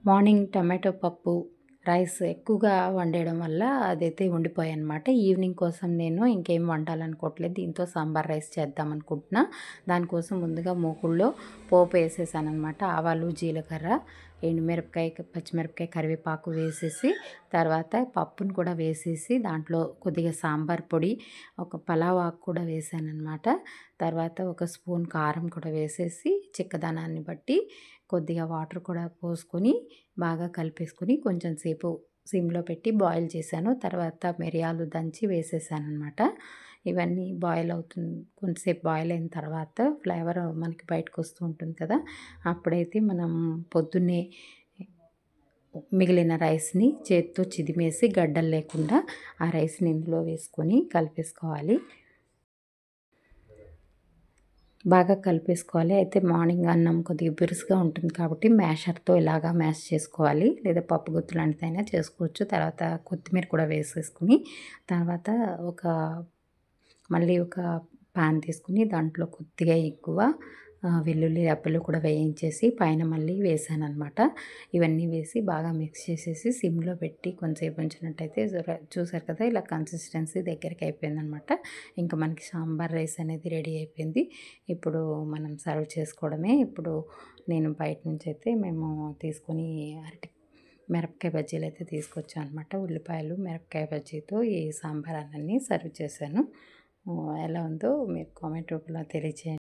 Morning tomato పప్పు, rice ఎక్కువగా వండేయడం వల్ల అదైతే ఉండిపోయాయన్నమాట. ఈవినింగ్ కోసం నేను ఇంకేం వండాలనుకోవట్లేదు. దీంతో సాంబార్ రైస్ చేద్దామనుకుంటున్నా. దానికోసం ముందుగా మూకుడులో పోపు వేసేసాననమాట. ఆవాలు, జీలకర్ర, ఎండుమిరపకాయ, పచ్చిమిరపకాయ, కరివేపాకు వేసేసి, తర్వాత పప్పును కూడా వేసేసి, దాంట్లో కొద్దిగా సాంబార్ పొడి, ఒక పలావ్ ఆకు కూడా వేసాననమాట. తర్వాత ఒక స్పూన్ కారం కూడా వేసేసి, చిక్కదనాన్ని బట్టి కొద్దిగా వాటర్ కూడా పోసుకొని బాగా కలిపేసుకొని కొంచెం సేపు సిమ్లో పెట్టి బాయిల్ చేశాను. తర్వాత మిరియాలు దంచి వేసేసాననమాట. ఇవన్నీ బాయిల్ అవుతుంది. కొంతసేపు బాయిల్ అయిన తర్వాత ఫ్లేవర్ మనకి బయటకు వస్తూ ఉంటుంది కదా, అప్పుడైతే మనం పొద్దున్నే మిగిలిన రైస్ని చేత్తో చిదిమేసి గడ్డలు లేకుండా ఆ రైస్ని ఇందులో వేసుకొని కలిపేసుకోవాలి. బాగా కలిపేసుకోవాలి. అయితే మార్నింగ్ అన్నం కొద్దిగా బిరుసుగా ఉంటుంది కాబట్టి మ్యాషర్తో ఇలాగా మ్యాష్ చేసుకోవాలి, లేదా పప్పు గుత్తి లాంటిదైనా చేసుకోవచ్చు. తర్వాత కొత్తిమీర కూడా వేసేసుకుని, తర్వాత మళ్ళీ ఒక పాన్ తీసుకుని దాంట్లో కొద్దిగా ఎక్కువ వెల్లుల్లి రెబ్బలు కూడా వేయించేసి పైన మళ్ళీ వేసాననమాట. ఇవన్నీ వేసి బాగా మిక్స్ చేసేసి సిమ్లో పెట్టి కొంచెంసేపు ఉంచినట్టయితే చూసారు కదా, ఇలా కన్సిస్టెన్సీ దగ్గరికి అయిపోయిందనమాట. ఇంకా మనకి సాంబార్ రైస్ అనేది రెడీ అయిపోయింది. ఇప్పుడు మనం సర్వ్ చేసుకోవడమే. ఇప్పుడు నేను బయట నుంచి అయితే మేము తీసుకొని మిరపకాయ బజ్జీలు అయితే తీసుకొచ్చాను అనమాట. ఉల్లిపాయలు, మిరపకాయ బజ్జీతో ఈ సాంబార్ అన్నాన్ని సర్వ్ చేశాను. ఎలా ఉందో మీరు కామెంట్ రూపంలో తెలియచేయండి.